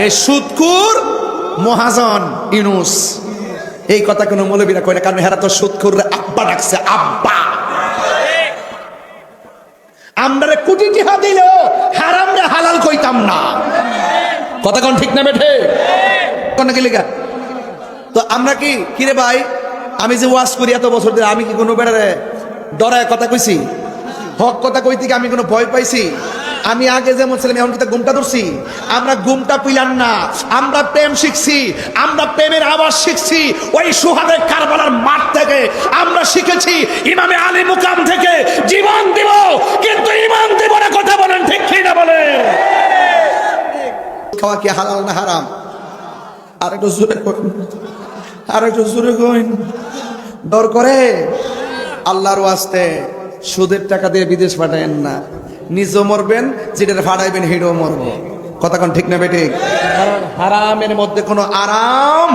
এই সুদখোর মহাজন ইউনূস, এই কথা কোনো মৌলবীরা কয় না, কারণ হেরা তো সুদখোর আব্বা ডাকছে, আব্বা। আমরা কোটি টাকা দিলেও হারাম রে হালাল কইতাম না, কথা কোন ঠিক না বেঠে কোন কি লেখা? তো আমরা কি কিরে ভাই, আমি যে ওয়াজ করি এত বছর ধরে, আমি কি কোনো বেড়ারে ডরায় কথা কইছি? হক কথা কইতে কি আমি কোনো ভয় পাইছি? আমি আগে যেমন ছিলাম এখন কিন্তু ঘুমটা ধরছি। আমরা ঘুমটা পিলাম না, আমরা প্রেম শিখছি, আমরা প্রেমের আওয়াজ শিখছি ওই সুহাদে কারবালার মাঠ থেকে। আমরা শিখেছি ইমামে আলী মুকাম থেকে জীবন দিব, কিন্তু ইমান দিব না। কথা বলেন ঠিক কি না বলেন? খাওয়া কি হালাল না হারাম? আর একটু জোরে কইন, আর একটু জোরে কইন। ডর করে আল্লাহর ওয়াস্তে সুদের টাকা দিয়ে বিদেশ পাঠায়েন না, নিজেও মরবেন, যেটা ফাটাইবেন হেঁটেও মরবো। কথা কোন ঠিক না বেঠিক? কারণ হারামের মধ্যে কোনো আরাম